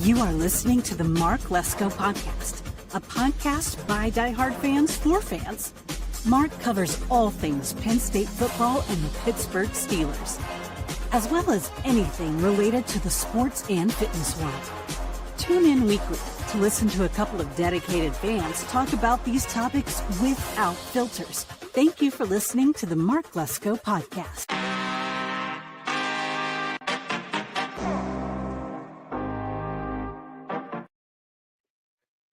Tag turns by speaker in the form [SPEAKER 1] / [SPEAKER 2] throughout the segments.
[SPEAKER 1] You are listening to the Mark Lesko Podcast, a podcast by diehard fans for fans. Mark covers all things Penn State football and the Pittsburgh Steelers, as well as anything related to the sports and fitness world. Tune in weekly to listen to a couple of dedicated fans talk about these topics without filters. Thank you for listening to the Mark Lesko Podcast.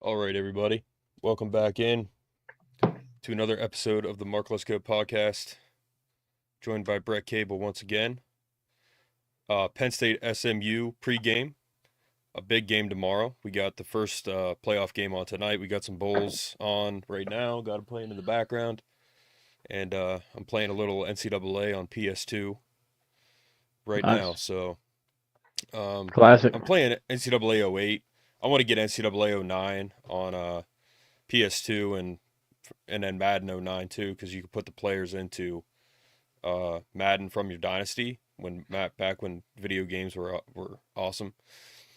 [SPEAKER 2] All right, everybody. Welcome back in to another episode of the Mark Lesko Podcast. Joined by Brett Cable once again. Penn State SMU pregame. A big game tomorrow. We got the first playoff game on tonight. We got some bowls on right now. Got them playing in the background. And I'm playing a little NCAA on PS2 right now. So
[SPEAKER 3] classic.
[SPEAKER 2] I'm playing NCAA 08. I want to get NCAA 09 on PS2 and then Madden 09 too, because you can put the players into Madden from your dynasty back when video games were awesome.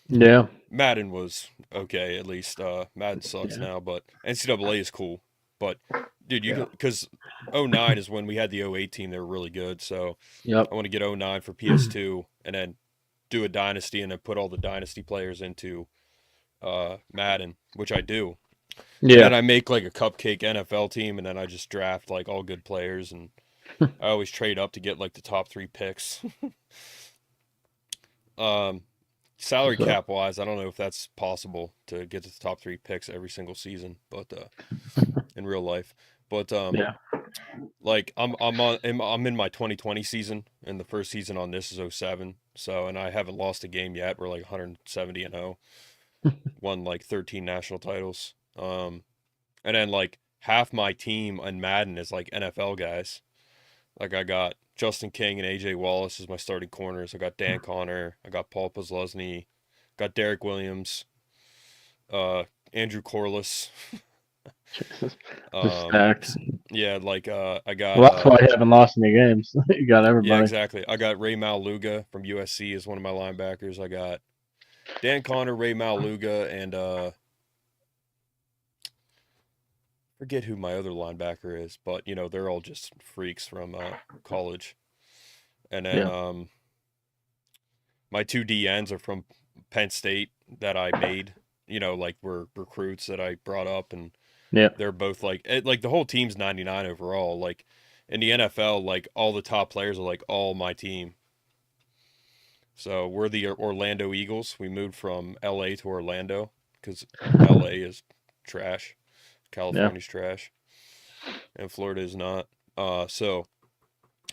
[SPEAKER 3] Yeah.
[SPEAKER 2] Madden was okay, at least. Madden sucks now, but NCAA is cool. But dude, because 09 is when we had the 08 team. They were really good. So I want to get 09 for PS2 and then do a dynasty and then put all the dynasty players into Madden, which I do. Yeah. And I make like a cupcake NFL team, and then I just draft like all good players, and I always trade up to get like the top 3 picks. Salary cap wise, I don't know if that's possible to get to the top 3 picks every single season, but in real life. But like I'm in my 2020 season, and the first season on this is 07. So, and I haven't lost a game yet. We're like 170-0. Won like 13 national titles. And then like half my team on Madden is like NFL guys. Like I got Justin King and AJ Wallace as my starting corners. I got Dan Connor. I got Paul Posluszny. Got Derek Williams. Andrew Corliss.
[SPEAKER 3] Stacked.
[SPEAKER 2] Yeah, like I got.
[SPEAKER 3] Well, that's why you haven't lost any games. You got everybody.
[SPEAKER 2] Yeah, exactly. I got Ray Maluga from USC as one of my linebackers. I got Dan Connor, Ray Maluga, and forget who my other linebacker is, but you know they're all just freaks from college. And then my 2 DNs are from Penn State that I made. You know, like were recruits that I brought up, and they're both like the whole team's 99 overall. Like in the NFL, like all the top players are like all my team. So we're the Orlando Eagles. We moved from LA to Orlando because LA is trash. California's trash. And Florida is not. So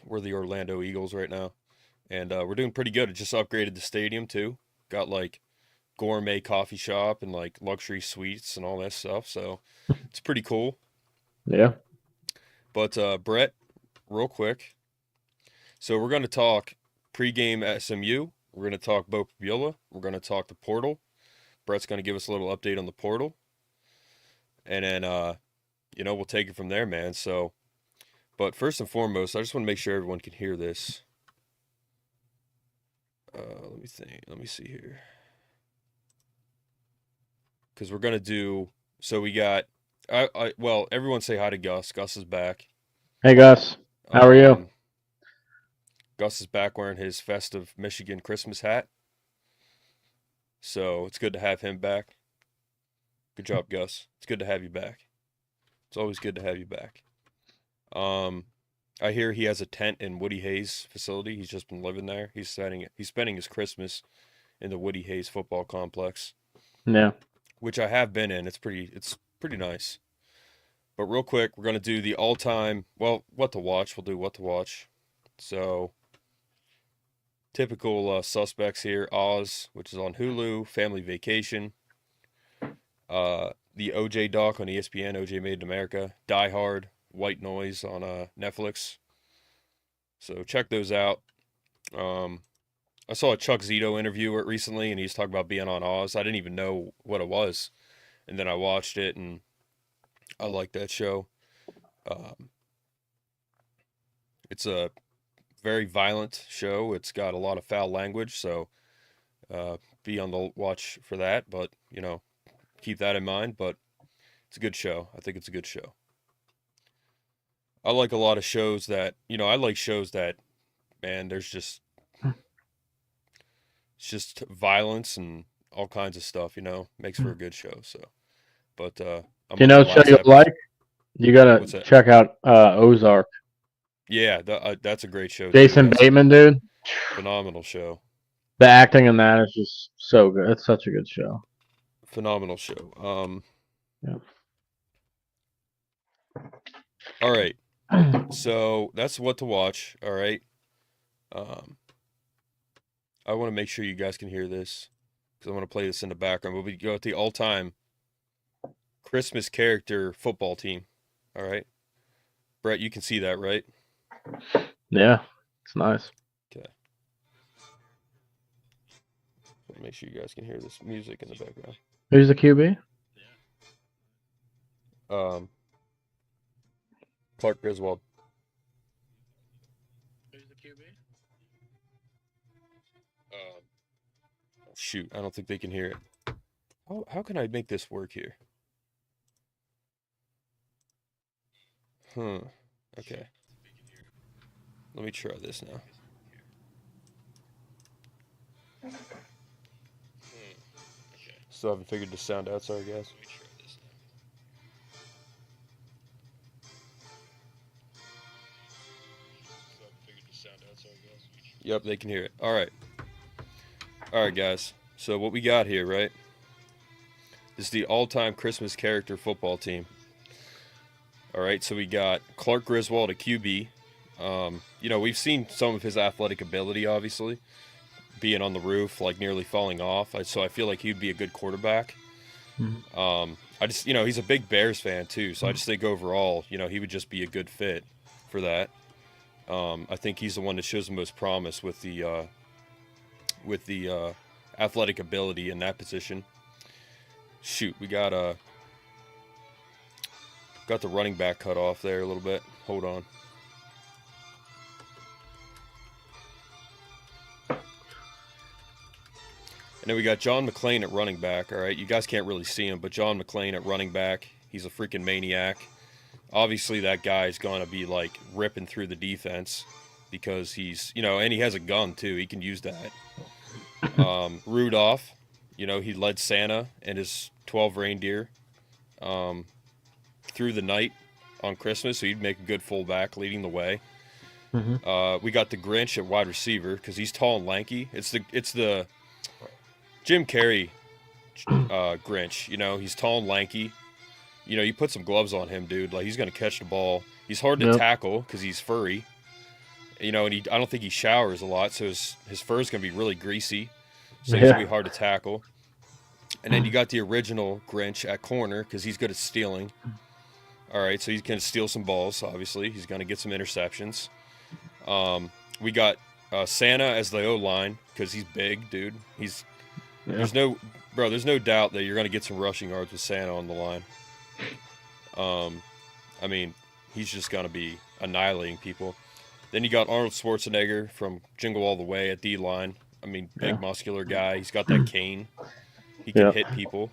[SPEAKER 2] we're the Orlando Eagles right now. And we're doing pretty good. It just upgraded the stadium too. Got like gourmet coffee shop and like luxury suites and all that stuff. So it's pretty cool.
[SPEAKER 3] Yeah.
[SPEAKER 2] But Brett, real quick. So we're going to talk pregame at SMU. We're going to talk Bo Pribula. We're going to talk the portal. Brett's going to give us a little update on the portal. And then, we'll take it from there, man. So, but first and foremost, I just want to make sure everyone can hear this. Let me think. Let me see here. Because we're going to do, so we got, well, everyone say hi to Gus. Gus is back.
[SPEAKER 3] Hey, Gus. How are you?
[SPEAKER 2] Gus is back wearing his festive Michigan Christmas hat. So it's good to have him back. Good job, Gus. It's good to have you back. It's always good to have you back. I hear he has a tent in Woody Hayes facility. He's just been living there. He's spending his Christmas in the Woody Hayes football complex.
[SPEAKER 3] Yeah.
[SPEAKER 2] Which I have been in. It's pretty nice. But real quick, we're gonna do the all-time what to watch. We'll do what to watch. So typical suspects here: Oz, which is on Hulu, Family Vacation, the OJ doc on ESPN, OJ Made in America, Die Hard, White Noise on Netflix. So check those out. I saw a Chuck Zito interview recently, and he's talking about being on Oz. I didn't even know what it was, and then I watched it, and I like that show. It's a very violent show. It's got a lot of foul language, so be on the watch for that. But keep that in mind. But it's a good show. I think it's a good show. I like a lot of shows that I like shows that, man, there's just it's just violence and all kinds of stuff. Makes for a good show. So, but I'm on the
[SPEAKER 3] what show
[SPEAKER 2] last
[SPEAKER 3] you
[SPEAKER 2] episode.
[SPEAKER 3] like? You gotta
[SPEAKER 2] What's that?
[SPEAKER 3] check out Ozark.
[SPEAKER 2] Yeah, that's a great show.
[SPEAKER 3] Jason
[SPEAKER 2] too.
[SPEAKER 3] Bateman, dude.
[SPEAKER 2] Phenomenal show.
[SPEAKER 3] The acting in that is just so good. It's such a good show.
[SPEAKER 2] Phenomenal show.
[SPEAKER 3] Yeah.
[SPEAKER 2] All right. So that's what to watch. All right. I want to make sure you guys can hear this because I want to play this in the background. But we go with the all-time Christmas character football team. All right. Brett, you can see that, right?
[SPEAKER 3] Yeah, it's nice.
[SPEAKER 2] Okay. Make sure you guys can hear this music in the background.
[SPEAKER 3] Who's the QB?
[SPEAKER 2] Clark Griswold.
[SPEAKER 3] Who's the QB?
[SPEAKER 2] Shoot, I don't think they can hear it. How can I make this work here? Okay. Let me try this now. Still haven't figured the sound out, sorry guys. Yep, they can hear it. All right, guys. So what we got here, right? This is the all-time Christmas character football team. All right, so we got Clark Griswold, a QB. We've seen some of his athletic ability, obviously, being on the roof, like nearly falling off. So I feel like he'd be a good quarterback.
[SPEAKER 3] Mm-hmm.
[SPEAKER 2] I just, he's a big Bears fan too, so I just think overall, he would just be a good fit for that. I think he's the one that shows the most promise with the athletic ability in that position. Shoot, we got the running back cut off there a little bit. Hold on. And then we got John McClain at running back. All right, you guys can't really see him, but John McClain at running back, he's a freaking maniac. Obviously, that guy's going to be, like, ripping through the defense because he's, and he has a gun, too. He can use that. Rudolph, he led Santa and his 12 reindeer through the night on Christmas, so he'd make a good fullback leading the way.
[SPEAKER 3] Mm-hmm.
[SPEAKER 2] We got the Grinch at wide receiver because he's tall and lanky. It's the Jim Carrey Grinch. He's tall and lanky. You put some gloves on him, dude. Like, he's going to catch the ball. He's hard to tackle because he's furry. And I don't think he showers a lot, so his fur is going to be really greasy. So he's going to be hard to tackle. And then you got the original Grinch at corner because he's good at stealing. All right, so he's going to steal some balls, obviously. He's going to get some interceptions. We got Santa as the O-line because he's big, dude. There's no doubt that you're going to get some rushing yards with Santa on the line. He's just going to be annihilating people. Then you got Arnold Schwarzenegger from Jingle All the Way at D-line. Big muscular guy. He's got that cane. He can hit people.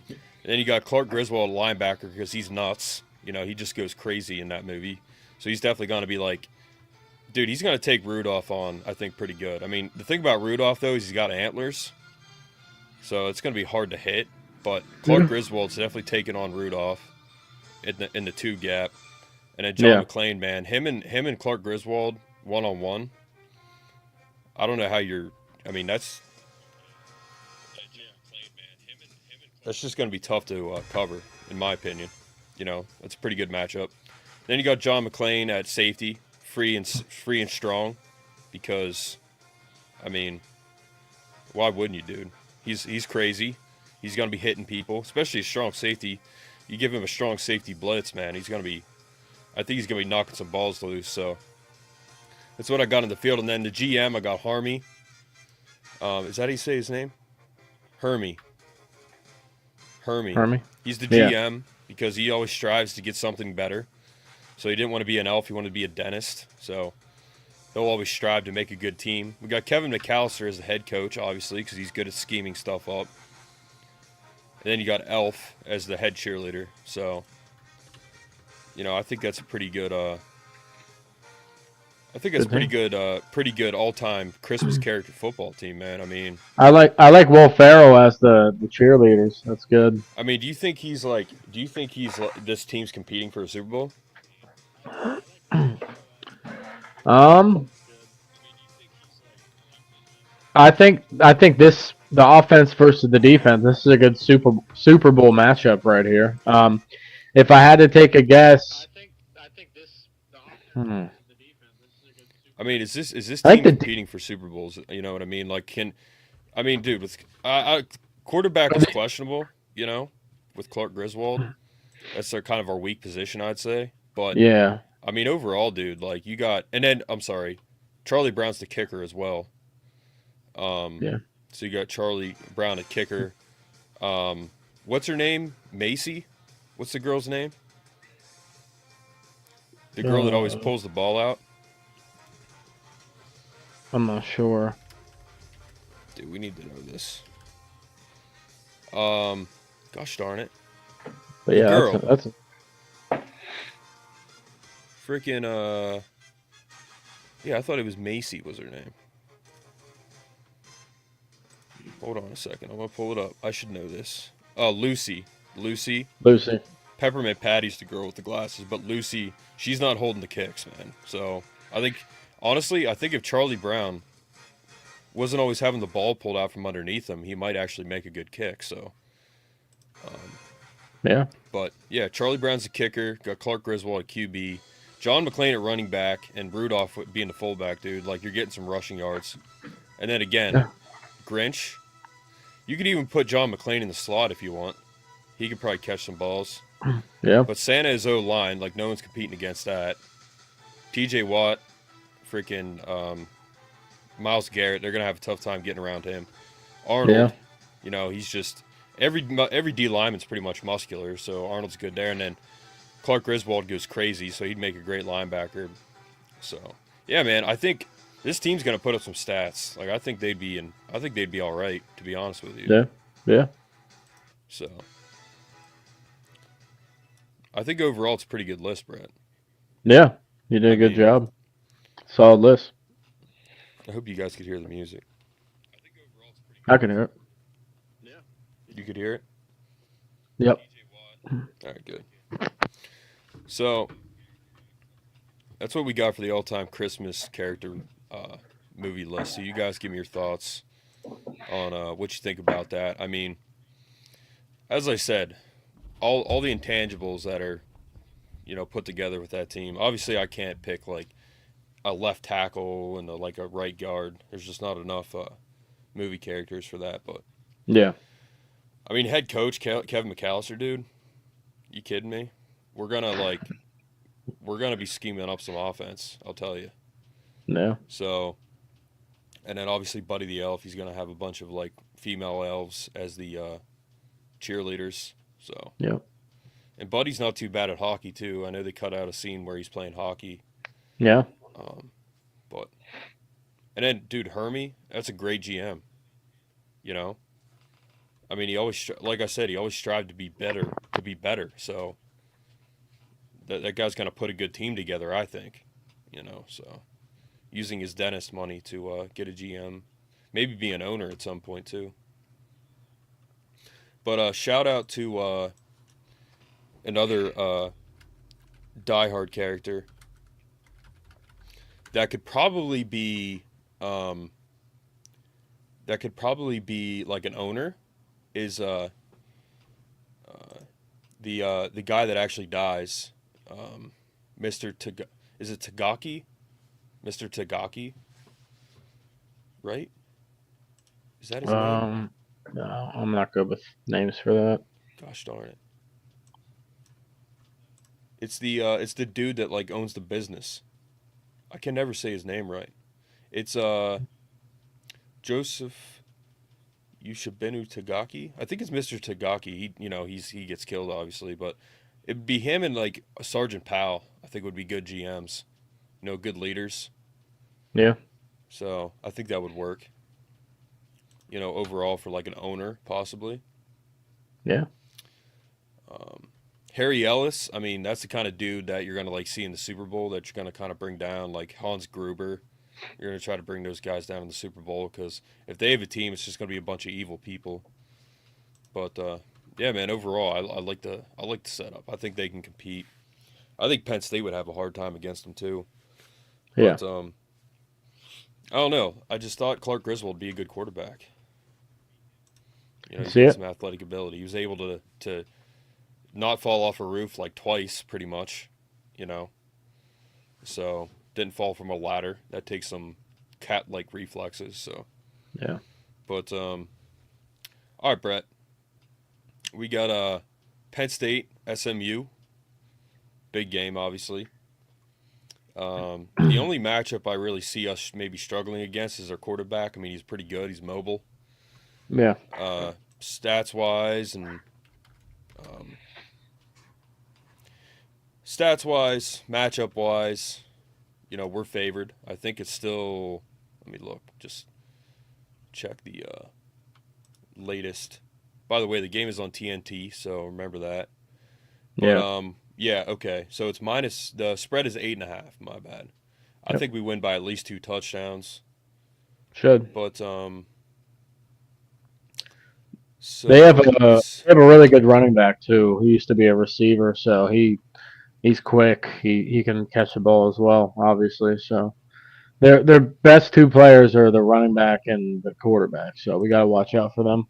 [SPEAKER 2] And then you got Clark Griswold, linebacker, because he's nuts. He just goes crazy in that movie. So he's definitely going to be like, dude, he's going to take Rudolph on, I think, pretty good. The thing about Rudolph, though, is he's got antlers. So it's going to be hard to hit. But Clark Griswold's definitely taking on Rudolph in the two gap. And then John McClain, man, him and Clark Griswold one-on-one. I don't know how that's just going to be tough to cover, in my opinion. It's a pretty good matchup. Then you got John McClain at safety, free and strong, because, why wouldn't you, dude? He's crazy. He's going to be hitting people, especially a strong safety. You give him a strong safety blitz, man, I think he's going to be knocking some balls loose, so that's what I got in the field. And then the GM, I got Harmy. Is that how you say his name? Hermy. He's the GM because he always strives to get something better. So he didn't want to be an elf. He wanted to be a dentist. So He'll always strive to make a good team. We got Kevin McAllister as the head coach, obviously, because he's good at scheming stuff up. And then you got Elf as the head cheerleader. So, I think that's a pretty good. I think that's pretty good all-time Christmas character football team, man. I mean,
[SPEAKER 3] I like Will Ferrell as the cheerleaders. That's good.
[SPEAKER 2] I mean, do you think he's this team's competing for a Super Bowl?
[SPEAKER 3] I think the offense versus the defense. This is a good Super Bowl matchup right here. If I had to take a guess,
[SPEAKER 2] I mean, is this team competing for Super Bowls? You know what I mean? Like, dude, with quarterback is questionable. With Clark Griswold, that's kind of our weak position, I'd say. But
[SPEAKER 3] yeah,
[SPEAKER 2] I mean, overall, dude, like you got, and then I'm sorry, Charlie Brown's the kicker as well.
[SPEAKER 3] Yeah.
[SPEAKER 2] So you got Charlie Brown at kicker. What's her name? Macy? What's the girl's name? The girl that always pulls the ball out.
[SPEAKER 3] I'm not sure.
[SPEAKER 2] Dude, we need to know this. Gosh darn it.
[SPEAKER 3] But yeah,
[SPEAKER 2] girl.
[SPEAKER 3] that's
[SPEAKER 2] Freaking, yeah, I thought it was Macy was her name. Hold on a second. I'm going to pull it up. I should know this. Oh, Lucy. Lucy. Peppermint Patty's the girl with the glasses, but Lucy, she's not holding the kicks, man. So, honestly, I think if Charlie Brown wasn't always having the ball pulled out from underneath him, he might actually make a good kick, so.
[SPEAKER 3] Yeah.
[SPEAKER 2] But, yeah, Charlie Brown's the kicker. Got Clark Griswold at QB. John McClain at running back, and Rudolph being the fullback, dude. Like, you're getting some rushing yards. And then again, Grinch. You could even put John McClain in the slot if you want. He could probably catch some balls.
[SPEAKER 3] Yeah.
[SPEAKER 2] But Santa is O-line. Like, no one's competing against that. TJ Watt, freaking Myles Garrett, they're going to have a tough time getting around him. Arnold, he's just... Every D lineman's pretty much muscular, so Arnold's good there. And then Clark Griswold goes crazy, so he'd make a great linebacker. So, yeah, man, I think this team's going to put up some stats. Like, I think they'd be all right, to be honest with you.
[SPEAKER 3] Yeah. Yeah.
[SPEAKER 2] So, I think overall it's a pretty good list, Brett.
[SPEAKER 3] Yeah, you did a good job. Solid list.
[SPEAKER 2] I hope you guys could hear the music.
[SPEAKER 3] I can hear it.
[SPEAKER 2] You could hear it?
[SPEAKER 3] Yep.
[SPEAKER 2] All right, good. So, that's what we got for the all-time Christmas character movie list. So you guys give me your thoughts on what you think about that. I mean, as I said, all the intangibles that are, put together with that team. Obviously, I can't pick, like, a left tackle and a right guard. There's just not enough movie characters for that. But
[SPEAKER 3] yeah.
[SPEAKER 2] I mean, head coach Kevin McAllister, dude. You kidding me? We're gonna be scheming up some offense. I'll tell you.
[SPEAKER 3] No.
[SPEAKER 2] So, and then obviously Buddy the Elf. He's gonna have a bunch of female elves as the cheerleaders. So.
[SPEAKER 3] Yeah.
[SPEAKER 2] And Buddy's not too bad at hockey too. I know they cut out a scene where he's playing hockey.
[SPEAKER 3] Yeah.
[SPEAKER 2] And then, dude, Hermie, that's a great GM. I mean, he always, like I said, he always strived to be better. So that guy's going to put a good team together, I think. So using his dentist money to get a GM, maybe be an owner at some point too. But shout out to another diehard character that could probably be like an owner. Is the guy that actually dies, Mr. Is it Tagaki? Mr. Tagaki, right? Is that his name?
[SPEAKER 3] No, I'm not good with names for that.
[SPEAKER 2] Gosh darn it! It's the dude that owns the business. I can never say his name right. It's Joseph Yushabenu Tagaki. I think it's Mr. Tagaki. He gets killed obviously, but it'd be him and Sergeant Powell. I think would be good GMs. Good leaders.
[SPEAKER 3] Yeah.
[SPEAKER 2] So I think that would work. Overall for like an owner possibly.
[SPEAKER 3] Yeah.
[SPEAKER 2] Harry Ellis, I mean, that's the kind of dude that you're gonna like see in the Super Bowl that you're gonna kind of bring down, like Hans Gruber. You're gonna try to bring those guys down in the Super Bowl because if they have a team, it's just gonna be a bunch of evil people. But yeah, man, overall, I like the setup. I think they can compete. I think Penn State would have a hard time against them too.
[SPEAKER 3] Yeah.
[SPEAKER 2] But I don't know. I just thought Clark Griswold would be a good quarterback. He's got some athletic ability. He was able to not fall off a roof like twice, pretty much. So didn't fall from a ladder. That takes some cat-like reflexes. So
[SPEAKER 3] yeah.
[SPEAKER 2] But all right, Brett. We got Penn State, SMU. Big game, obviously. The only matchup I really see us maybe struggling against is our quarterback. I mean, he's pretty good. He's mobile.
[SPEAKER 3] Yeah.
[SPEAKER 2] Stats-wise, matchup-wise, we're favored. I think it's still. Let me look. Just check the latest. By the way, the game is on TNT, so remember that. But, yeah. Okay. So it's minus. The spread is 8.5. My bad. I think we win by at least 2 touchdowns.
[SPEAKER 3] Should.
[SPEAKER 2] But so
[SPEAKER 3] they have a really good running back too. He used to be a receiver, so he's quick. He can catch the ball as well, obviously. So their best 2 players are the running back and the quarterback. So we got to watch out for them.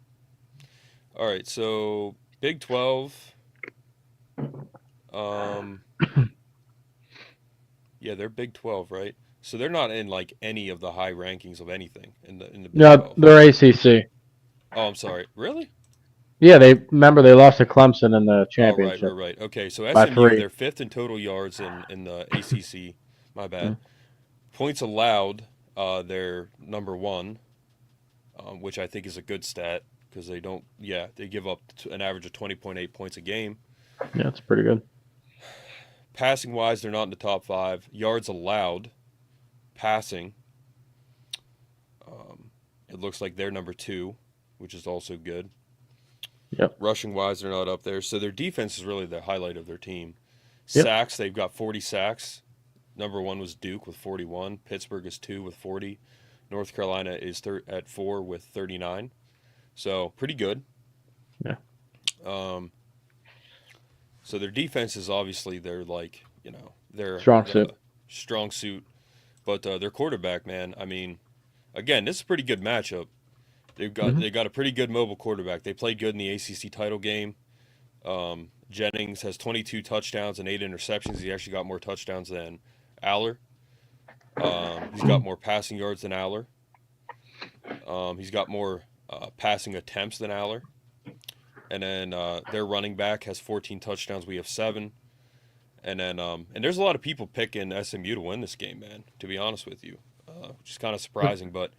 [SPEAKER 2] All right, so Big 12. Yeah, they're Big 12, right? So they're not in like any of the high rankings of anything in the Big 12.
[SPEAKER 3] They're ACC.
[SPEAKER 2] Oh, I'm sorry. Really?
[SPEAKER 3] Yeah, they lost to Clemson in the championship.
[SPEAKER 2] Oh, right. Okay, so SMU, they're 5th in total yards in the ACC. My bad. Points allowed, they're number 1, which I think is a good stat because they give up an average of 20.8 points a game.
[SPEAKER 3] Yeah, that's pretty good.
[SPEAKER 2] Passing wise, they're not in the top 5. Yards allowed, passing, it looks like they're number 2, which is also good.
[SPEAKER 3] Yep.
[SPEAKER 2] Rushing wise, they're not up there. So their defense is really the highlight of their team.
[SPEAKER 3] Yep.
[SPEAKER 2] Sacks, they've got 40 sacks. Number 1 was Duke with 41. Pittsburgh is 2 with 40. North Carolina is at 4 with 39. So pretty good.
[SPEAKER 3] Yeah.
[SPEAKER 2] So their defense is obviously their strong suit. But their quarterback, man, I mean, again, this is a pretty good matchup. They got a pretty good mobile quarterback. They played good in the ACC title game. Jennings has 22 touchdowns and 8 interceptions. He actually got more touchdowns than Aller. He's got more passing yards than Aller. He's got more passing attempts than Aller. And then their running back has 14 touchdowns. We have 7. And then and there's a lot of people picking SMU to win this game, man, to be honest with you, which is kind of surprising. But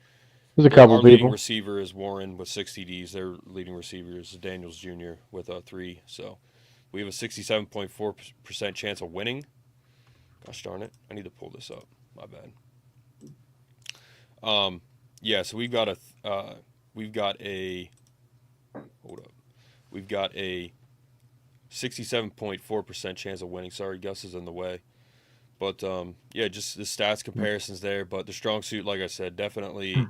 [SPEAKER 3] there's a couple
[SPEAKER 2] our
[SPEAKER 3] people.
[SPEAKER 2] leading receiver is Warren with 6 TDs. Their leading receiver is Daniels Jr. with 3. So we have a 67.4% chance of winning. Gosh darn it. I need to pull this up. My bad. Yeah, so we've got a hold up. We've got a 67.4% chance of winning. Sorry, Gus is in the way. But yeah, just the stats comparisons there. But the strong suit, like I said, definitely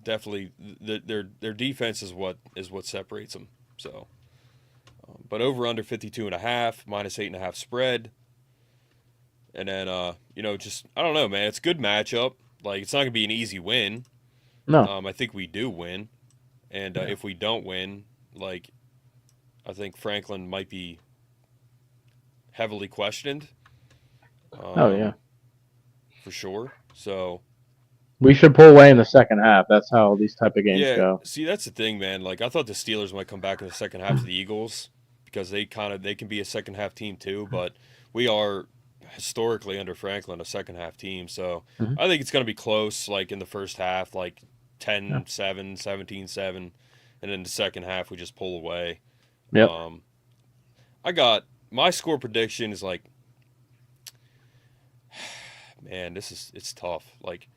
[SPEAKER 2] their defense is what separates them. So, but over under 52.5, minus 8.5 spread. And then just I don't know, man. It's a good matchup. Like it's not gonna be an easy win.
[SPEAKER 3] No.
[SPEAKER 2] I think we do win, and if we don't win, like I think Franklin might be heavily questioned. For sure. So
[SPEAKER 3] we should pull away in the second half. That's how these type of games go.
[SPEAKER 2] See, that's the thing, man. Like I thought the Steelers might come back in the second half to the Eagles because they can be a second half team too, but we are historically under Franklin a second half team. So I think it's going to be close like in the first half, like 10-7, 17-7, and then the second half we just pull away.
[SPEAKER 3] Yep.
[SPEAKER 2] I got my score prediction is like man, it's tough. Like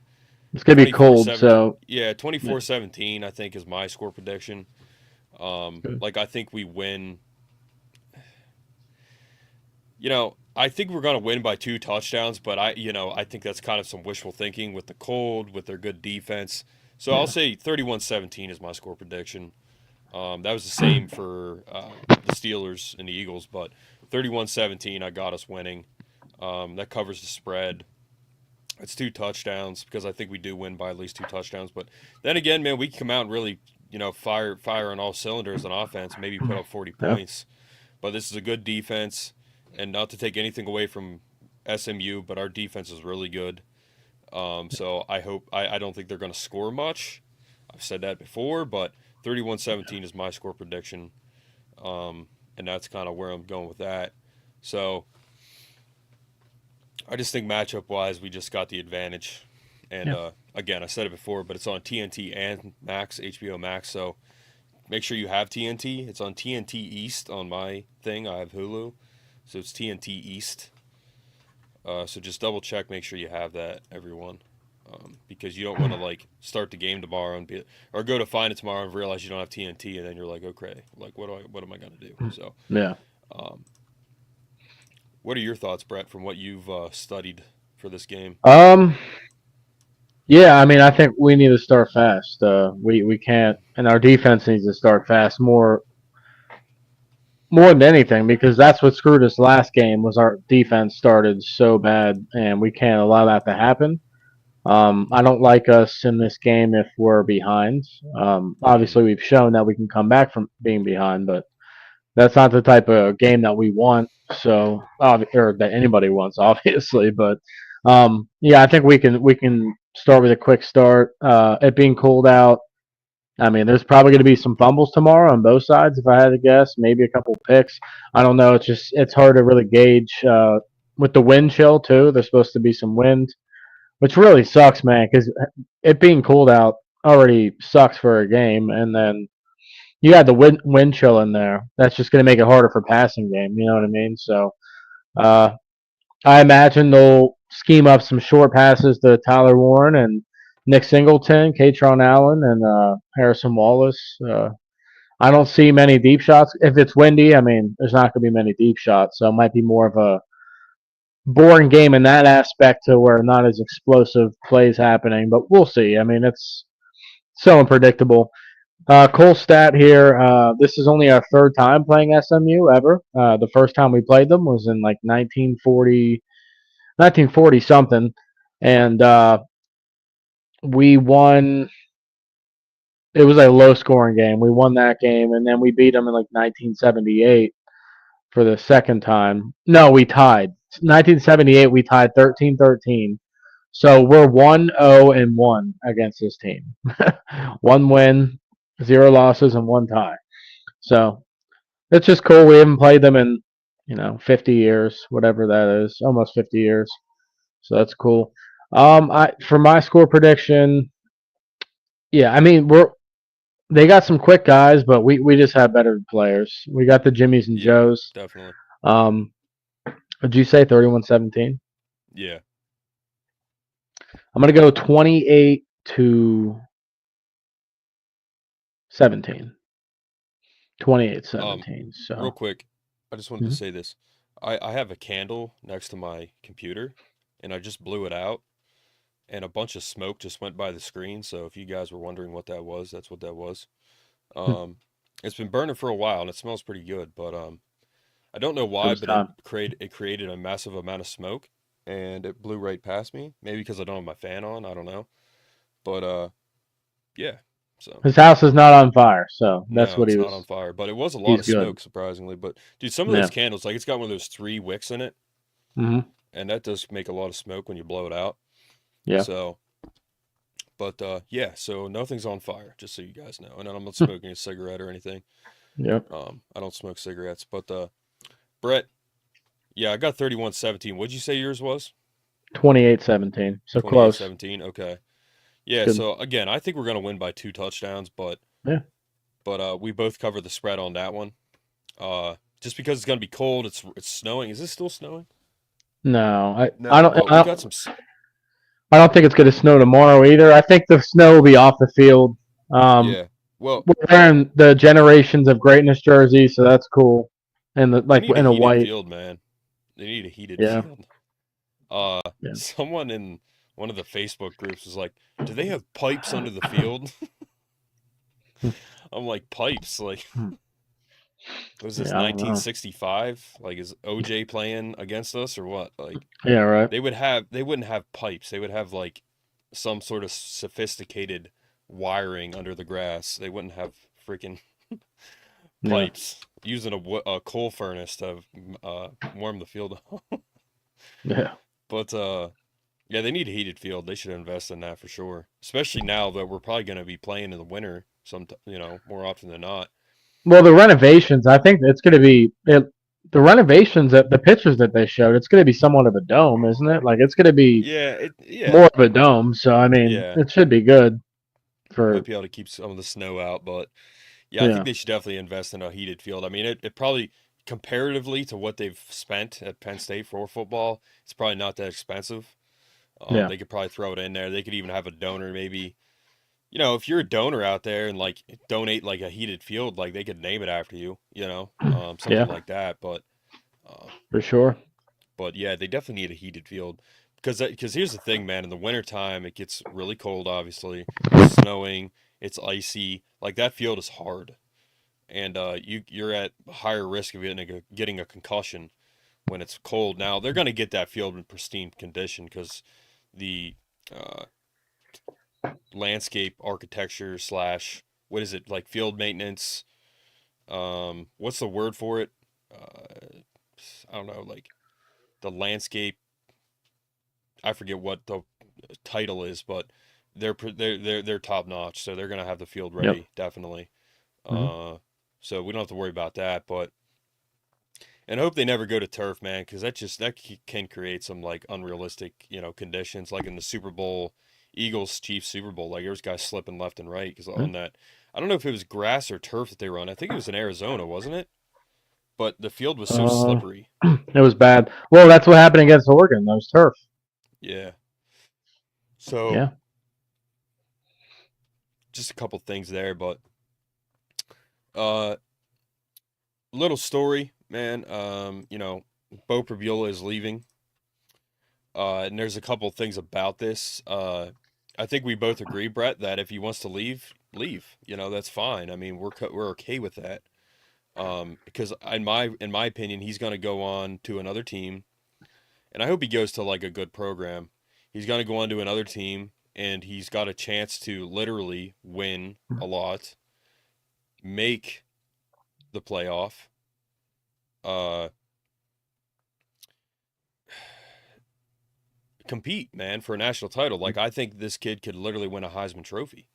[SPEAKER 3] It's gonna be cold, so
[SPEAKER 2] yeah,
[SPEAKER 3] yeah.
[SPEAKER 2] 24-17 I think is my score prediction.
[SPEAKER 3] Good.
[SPEAKER 2] Like I think we win. I think we're going to win by 2 touchdowns, but I think that's kind of some wishful thinking with the cold, with their good defense. So I'll
[SPEAKER 3] Yeah.
[SPEAKER 2] say 31-17 is my score prediction. That was the same for the Steelers and the Eagles, but 31-17, I got us winning. That covers the spread. It's 2 touchdowns because I think we do win by at least 2 touchdowns. But then again, man, we can come out and really, fire on all cylinders on offense, maybe put up 40
[SPEAKER 3] Yeah.
[SPEAKER 2] points. But this is a good defense, and not to take anything away from SMU, but our defense is really good. So I don't think they're going to score much. I've said that before, but 31-17 is my score prediction. And that's kind of where I'm going with that. So I just think matchup-wise, we just got the advantage. And again, I said it before, but it's on TNT and Max, HBO Max. So make sure you have TNT. It's on TNT East on my thing. I have Hulu. So it's TNT East. So just double check, make sure you have that, everyone. Because you don't want to start the game tomorrow or go to find it tomorrow and realize you don't have TNT, and then you're like, okay, what am I gonna do? So
[SPEAKER 3] Yeah.
[SPEAKER 2] What are your thoughts, Brett, from what you've studied for this game?
[SPEAKER 3] Yeah, I mean, I think we need to start fast. We can't, and our defense needs to start fast more than anything, because that's what screwed us last game was our defense started so bad, and we can't allow that to happen. I don't like us in this game if we're behind. Obviously, we've shown that we can come back from being behind, but that's not the type of game that we want. So, or that anybody wants, obviously. But yeah, I think we can start with a quick start. It being cold out. I mean, there's probably going to be some fumbles tomorrow on both sides, if I had to guess. Maybe a couple picks. I don't know. It's hard to really gauge with the wind chill too. There's supposed to be some wind, which really sucks, man. Because it being cold out already sucks for a game, and then you had the wind chill in there. That's just going to make it harder for passing game. You know what I mean? So uh, I imagine they'll scheme up some short passes to Tyler Warren and Nick Singleton, Katron Allen, and Harrison Wallace. I don't see many deep shots. If it's windy, I mean, there's not going to be many deep shots. So it might be more of a boring game in that aspect to where not as explosive plays happening. But we'll see. I mean, it's so unpredictable. Cool stat here. This is only our third time playing SMU ever. The first time we played them was in like 1940 something, and we won. It was a low scoring game. We won that game, and then we beat them in like 1978 for the second time. No, we tied. 1978, we tied 13-13. So we're 1-0-1 against this team. One win, 0 losses, and 1 tie. So it's just cool. We haven't played them in 50 years, whatever that is, almost 50 years. So that's cool. For my score prediction, yeah, I mean they got some quick guys, but we just have better players. We got the Jimmies and
[SPEAKER 2] Yeah,
[SPEAKER 3] Joes.
[SPEAKER 2] definitely.
[SPEAKER 3] Would you say 31-17?
[SPEAKER 2] Yeah.
[SPEAKER 3] I'm gonna go 28-17. 28-17. So
[SPEAKER 2] Real quick, I just wanted to say this. I have a candle next to my computer, and I just blew it out, and a bunch of smoke just went by the screen. So if you guys were wondering what that was, that's what that was. It's been burning for a while, and it smells pretty good. But I don't know why, but it created a massive amount of smoke, and it blew right past me. Maybe because I don't have my fan on. I don't know. But yeah. So
[SPEAKER 3] his house is not on fire, so that's what he was.
[SPEAKER 2] Not on fire, but it was a lot of smoke, surprisingly. But dude, some of those
[SPEAKER 3] Yeah.
[SPEAKER 2] candles, it's got one of those 3 wicks in it,
[SPEAKER 3] Mm-hmm.
[SPEAKER 2] and that does make a lot of smoke when you blow it out.
[SPEAKER 3] Yeah.
[SPEAKER 2] So, but yeah, so nothing's on fire, just so you guys know. And I'm not smoking a cigarette or anything.
[SPEAKER 3] Yep.
[SPEAKER 2] I don't smoke cigarettes. But Brett, yeah, I got 31-17. What'd you say yours was?
[SPEAKER 3] 28-17. So close.
[SPEAKER 2] 28-17. Okay. Yeah.
[SPEAKER 3] Good.
[SPEAKER 2] So again, I think we're gonna win by 2 touchdowns, but we both cover the spread on that one. Just because it's gonna be cold, it's snowing. Is this still snowing?
[SPEAKER 3] No,
[SPEAKER 2] No,
[SPEAKER 3] I don't.
[SPEAKER 2] we got some.
[SPEAKER 3] I don't think it's going to snow tomorrow either. I think the snow will be off the field.
[SPEAKER 2] Yeah. Well,
[SPEAKER 3] We're wearing the Generations of Greatness jersey, so that's cool. And
[SPEAKER 2] they
[SPEAKER 3] like
[SPEAKER 2] need a
[SPEAKER 3] in a
[SPEAKER 2] heated
[SPEAKER 3] white.
[SPEAKER 2] field, man. They need a heated
[SPEAKER 3] Yeah.
[SPEAKER 2] field.
[SPEAKER 3] Yeah.
[SPEAKER 2] Someone in one of the Facebook groups was like, "Do they have pipes under the field?" I'm like, "Pipes? Like, was this
[SPEAKER 3] Yeah, I don't know.
[SPEAKER 2] 1965? Like, is OJ playing against us or what?" Like,
[SPEAKER 3] Yeah, right.
[SPEAKER 2] they wouldn't have pipes. They would have like some sort of sophisticated wiring under the grass. They wouldn't have freaking
[SPEAKER 3] Yeah.
[SPEAKER 2] pipes using a coal furnace to warm the field up.
[SPEAKER 3] Yeah.
[SPEAKER 2] But yeah, they need a heated field. They should invest in that for sure. Especially now that we're probably going to be playing in the winter, more often than not.
[SPEAKER 3] Well, the renovations, I think it's going to be the renovations that the pictures that they showed. It's going to be somewhat of a dome, isn't it? Like it's going to be
[SPEAKER 2] Yeah,
[SPEAKER 3] more of a dome. So I mean,
[SPEAKER 2] yeah.
[SPEAKER 3] it should be good
[SPEAKER 2] Might
[SPEAKER 3] for
[SPEAKER 2] be able to keep some of the snow out, but yeah, I think
[SPEAKER 3] yeah,
[SPEAKER 2] they should definitely invest in a heated field. I mean, it probably comparatively to what they've spent at Penn State for football, it's probably not that expensive.
[SPEAKER 3] yeah,
[SPEAKER 2] They could probably throw it in there. They could even have a donor maybe. If you're a donor out there and like donate like a heated field, like they could name it after you, something
[SPEAKER 3] yeah,
[SPEAKER 2] like that. Uh,
[SPEAKER 3] for sure.
[SPEAKER 2] but yeah, they definitely need a heated field because here's the thing, man. In the wintertime, it gets really cold. Obviously, it's snowing, it's icy. Like that field is hard, and you're at higher risk of getting a concussion when it's cold. Now they're gonna get that field in pristine condition because the uh, landscape architecture slash what is it like field maintenance, what's the word for it, I don't know, like the landscape, I forget what the title is, but they're top notch, so they're gonna have the field
[SPEAKER 3] Yep.
[SPEAKER 2] ready definitely.
[SPEAKER 3] Hmm.
[SPEAKER 2] So we don't have to worry about that, but and I hope they never go to turf, man, because can create some like unrealistic, conditions, like in the Super Bowl, Eagles Chiefs Super Bowl. Like there's guys slipping left and right because on that, I don't know if it was grass or turf that they were on. I think it was in Arizona, wasn't it? But the field was so
[SPEAKER 3] Uh,
[SPEAKER 2] slippery.
[SPEAKER 3] it was bad. Well, that's what happened against Oregon. That was turf.
[SPEAKER 2] Yeah. So
[SPEAKER 3] Yeah.
[SPEAKER 2] just a couple things there, but uh, little story, man. Bo Prabula is leaving. And there's a couple things about this. I think we both agree, Brett, that if he wants to leave, leave. That's fine. I mean, we're okay with that. Because in my opinion, he's going to go on to another team, and I hope he goes to like a good program. He's going to go on to another team, and he's got a chance to literally win a lot, make the playoff. Uh, Compete, man, for a national title. Like I think this kid could literally win a Heisman Trophy.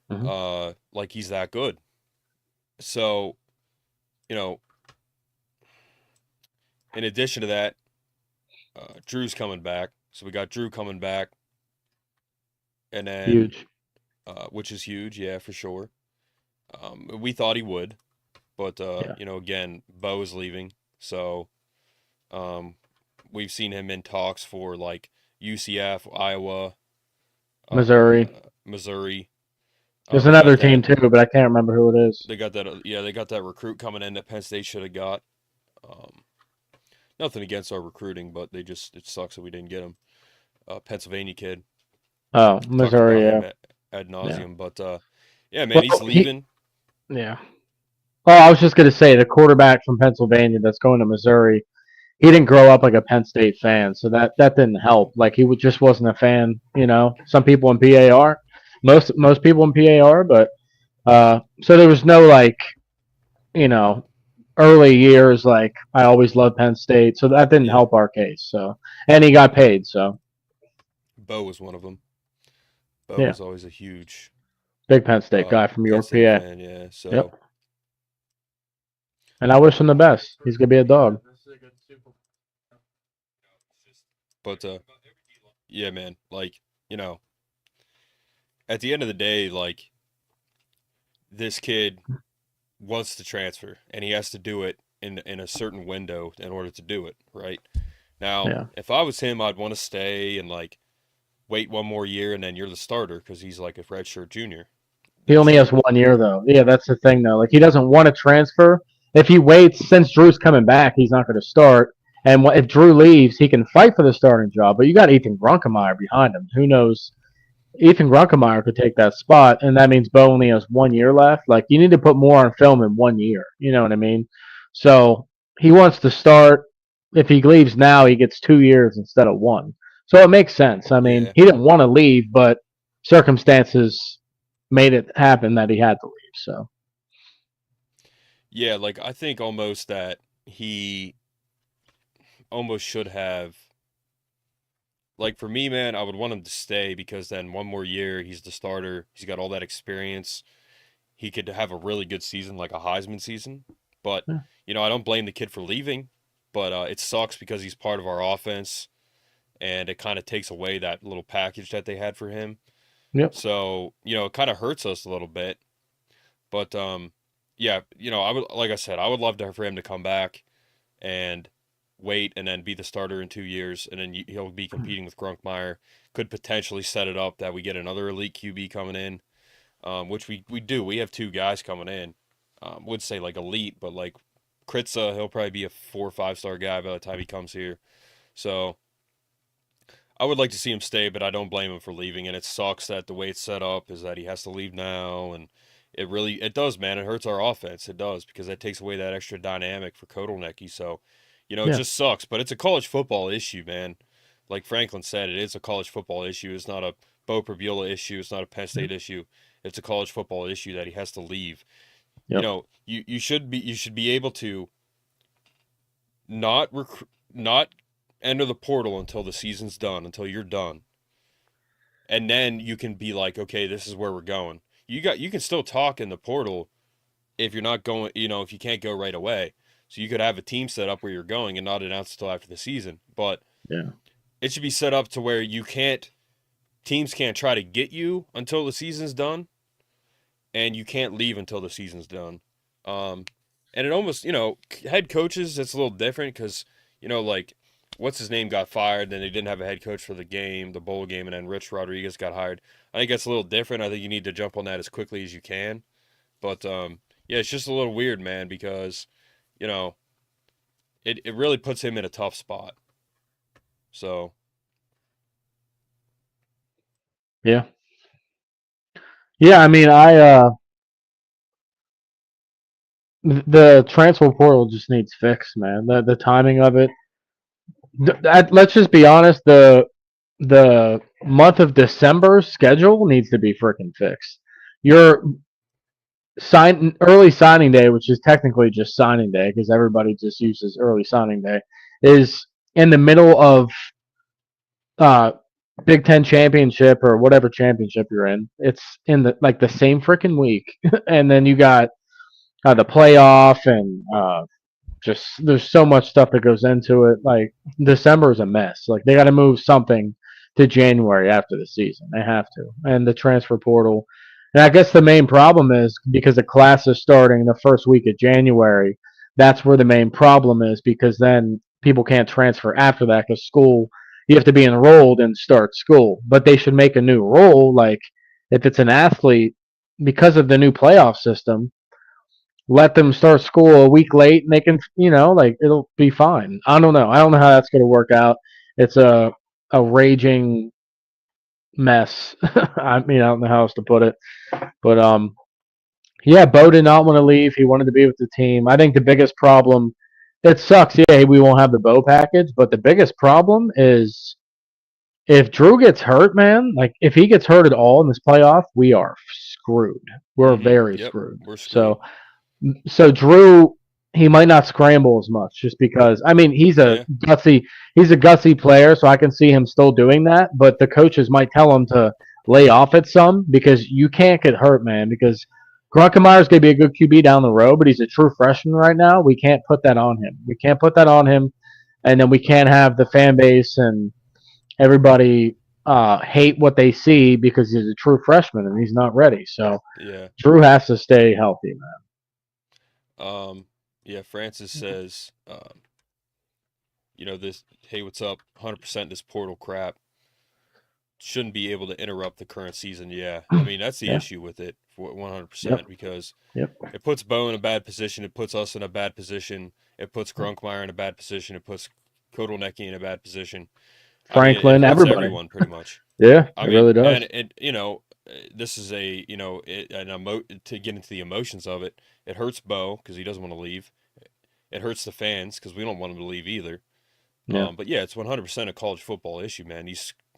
[SPEAKER 3] Hmm.
[SPEAKER 2] Like he's that good. So, you know, in addition to that, Drew's coming back. So we got Drew coming back, and then
[SPEAKER 3] Huge.
[SPEAKER 2] which is huge, yeah, for sure. We thought he would, but
[SPEAKER 3] Yeah.
[SPEAKER 2] again, Bo is leaving, so um, we've seen him in talks for like UCF, Iowa,
[SPEAKER 3] Missouri.
[SPEAKER 2] Missouri.
[SPEAKER 3] There's
[SPEAKER 2] They got
[SPEAKER 3] another
[SPEAKER 2] that.
[SPEAKER 3] team too, but I can't remember who it is.
[SPEAKER 2] They got that. Yeah, they got that recruit coming in that Penn State should have got. Um, Nothing against our recruiting, but it sucks that we didn't get him. Pennsylvania kid.
[SPEAKER 3] Oh,
[SPEAKER 2] Talked
[SPEAKER 3] Missouri.
[SPEAKER 2] about
[SPEAKER 3] Yeah.
[SPEAKER 2] him ad
[SPEAKER 3] Yeah.
[SPEAKER 2] nauseum, but yeah, man, he's
[SPEAKER 3] Well,
[SPEAKER 2] leaving.
[SPEAKER 3] yeah. Oh, I was just gonna say the quarterback from Pennsylvania that's going to Missouri. He didn't grow up like a Penn State fan, so that didn't help. Like just wasn't a fan. Some people in PA are, most people in PA are, but so there was no like you know early years like I always loved Penn State, so that didn't
[SPEAKER 2] Yeah,
[SPEAKER 3] help our case. So and he got paid, so
[SPEAKER 2] Bo was one of them. Bo
[SPEAKER 3] yeah,
[SPEAKER 2] was always a huge
[SPEAKER 3] big Penn State guy from
[SPEAKER 2] Penn
[SPEAKER 3] York,
[SPEAKER 2] State
[SPEAKER 3] PA.
[SPEAKER 2] fan. Yeah, so
[SPEAKER 3] Yep, and I wish him the best. He's gonna be a dog.
[SPEAKER 2] but yeah, man, like at the end of the day, like this kid wants to transfer, and he has to do it in a certain window in order to do it. Right now,
[SPEAKER 3] Yeah,
[SPEAKER 2] if I was him, I'd want to stay and like wait one more year and then you're the starter because he's like a redshirt junior.
[SPEAKER 3] He only has 1 year, though. Yeah, that's the thing, though. Like, he doesn't want to transfer. If he waits, since Drew's coming back, he's not going to start. And if Drew leaves, he can fight for the starting job. But you got Ethan Grunkemeyer behind him. Who knows? Ethan Grunkemeyer could take that spot, and that means Bo only has 1 year left. Like, you need to put more on film in 1 year. You know what I mean? So he wants to start. If he leaves now, he gets 2 years instead of one. So it makes sense. I mean,
[SPEAKER 2] Yeah.
[SPEAKER 3] he didn't want to leave, but circumstances made it happen that he had to leave. So
[SPEAKER 2] Yeah, like I think almost that he almost should have, like for me, man, I would want him to stay because then one more year, he's the starter. He's got all that experience. He could have a really good season, like a Heisman season. But,
[SPEAKER 3] yeah,
[SPEAKER 2] I don't blame the kid for leaving, but it sucks because he's part of our offense and it kind of takes away that little package that they had for him.
[SPEAKER 3] yep.
[SPEAKER 2] So, it kind of hurts us a little bit. But yeah, I would, like I said, I would love for him to come back and wait and then be the starter in 2 years, and then he'll be competing with Grunkmeyer. Could potentially set it up that we get another elite QB coming in, which we do. We have two guys coming in. Would say like elite, but like Kritza, he'll probably be a 4 or 5 star guy by the time he comes here. So I would like to see him stay, but I don't blame him for leaving. And it sucks that the way it's set up is that he has to leave now, and it does, man. It hurts our offense. It does because that takes away that extra dynamic for Kotelnicki. So, it
[SPEAKER 3] Yeah.
[SPEAKER 2] just sucks. But it's a college football issue, man. Like Franklin said, it is a college football issue. It's not a Bo Prabula issue. It's not a Penn State issue. It's a college football issue that he has to leave.
[SPEAKER 3] Yep.
[SPEAKER 2] You should be able to not enter the portal until the season's done, until you're done. And then you can be like, okay, this is where we're going. You can still talk in the portal if you're not going, if you can't go right away. So you could have a team set up where you're going and not announce until after the season. But
[SPEAKER 3] Yeah.
[SPEAKER 2] it should be set up to where teams can't try to get you until the season's done, and you can't leave until the season's done. And it almost, head coaches, it's a little different because, like, what's his name got fired, then they didn't have a head coach for the bowl game, and then Rich Rodriguez got hired. I think that's a little different. I think you need to jump on that as quickly as you can. But, yeah, it's just a little weird, man, because, it really puts him in a tough spot. So,
[SPEAKER 3] Yeah. Yeah, I mean, the transfer portal just needs fixed, man. The timing of it. Let's just be honest. The month of December schedule needs to be freaking fixed. Your early signing day, which is technically just signing day because everybody just uses early signing day, is in the middle of uh, Big Ten championship or whatever championship you're in. It's in the same freaking week, and then you got the playoff and just there's so much stuff that goes into it. Like December is a mess. Like they got to move something to January after the season. They have to, and the transfer portal. And I guess the main problem is because the class is starting the first week of January. That's where the main problem is because then people can't transfer after that because school you have to be enrolled and start school. But they should make a new rule like if it's an athlete because of the new playoff system let them start school a week late and they can like it'll be fine. I don't know how that's going to work out. It's a raging mess. I mean, I don't know how else to put it, but yeah, Bo did not want to leave. He wanted to be with the team. I think the biggest problem, it sucks, yeah, we won't have the Bo package, but the biggest problem is if Drew gets hurt, man, like if he gets hurt at all in this playoff, we are screwed. We're very
[SPEAKER 2] yep,
[SPEAKER 3] screwed.
[SPEAKER 2] we're screwed.
[SPEAKER 3] So Drew, he might not scramble as much just because. I mean, he's a gutsy player, so I can see him still doing that. But the coaches might tell him to lay off it some because you can't get hurt, man. Because Grunkemeyer is going to be a good QB down the road, but he's a true freshman right now. We can't put that on him. We can't put that on him, and then we can't have the fan base and everybody hate what they see because he's a true freshman and he's not ready. So
[SPEAKER 2] Yeah.
[SPEAKER 3] Drew has to stay healthy, man.
[SPEAKER 2] Yeah, Francis says, this, hey, what's up? 100% this portal crap. shouldn't be able to interrupt the current season. Yeah, I mean that's the issue with it, 100%, because it puts Bo in a bad position. It puts us in a bad position. It puts Grunkmeyer in a bad position. It puts Kotelnicki in a bad position.
[SPEAKER 3] Franklin,
[SPEAKER 2] I mean,
[SPEAKER 3] everybody,
[SPEAKER 2] everyone pretty much.
[SPEAKER 3] It really does.
[SPEAKER 2] And it, you know, this is a, you know, to get into the emotions of it. It hurts Bo because he doesn't want to leave. It hurts the fans because we don't want him to leave either. But yeah, it's 100% a college football issue, man.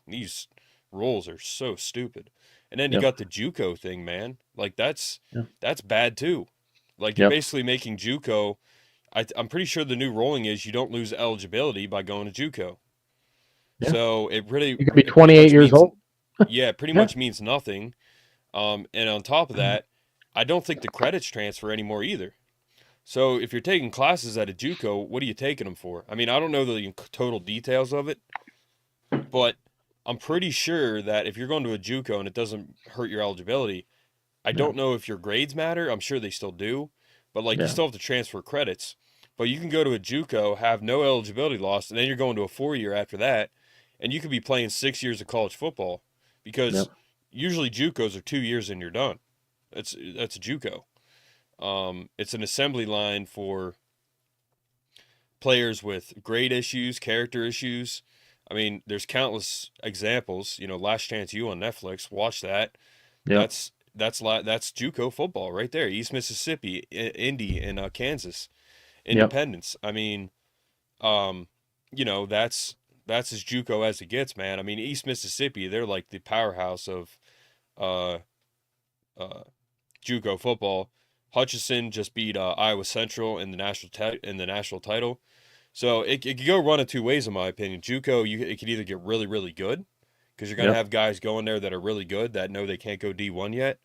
[SPEAKER 2] These rules are so stupid. And then you got the JUCO thing, man. Like that's bad too. Like you're basically making JUCO. I'm pretty sure the new ruling is you don't lose eligibility by going to JUCO. Yeah. So it really
[SPEAKER 3] you could be 28 years old.
[SPEAKER 2] Yeah, it pretty much means nothing. And on top of that, I don't think the credits transfer anymore either. So if you're taking classes at a JUCO, what are you taking them for? I mean, I don't know the total details of it, but I'm pretty sure that if you're going to a JUCO and it doesn't hurt your eligibility, I don't know if your grades matter. I'm sure they still do, but like you still have to transfer credits. But you can go to a JUCO, have no eligibility loss, and then you're going to a 4-year after that, and you could be playing 6 years of college football because usually JUCOs are 2 years and you're done. That's a JUCO. It's an assembly line for players with grade issues, character issues. I mean, there's countless examples. You know, Last Chance U on Netflix. Watch that. Yep. That's JUCO football right there. East Mississippi, Indy, and Kansas, Independence. Yep. I mean, you know, that's as JUCO as it gets, man. I mean, East Mississippi, they're like the powerhouse of JUCO football. Hutchinson just beat Iowa Central in the national title. So it could go one of two ways, in my opinion. JUCO, it could either get really, really good, because you're going to have guys going there that are really good that know they can't go D1 yet,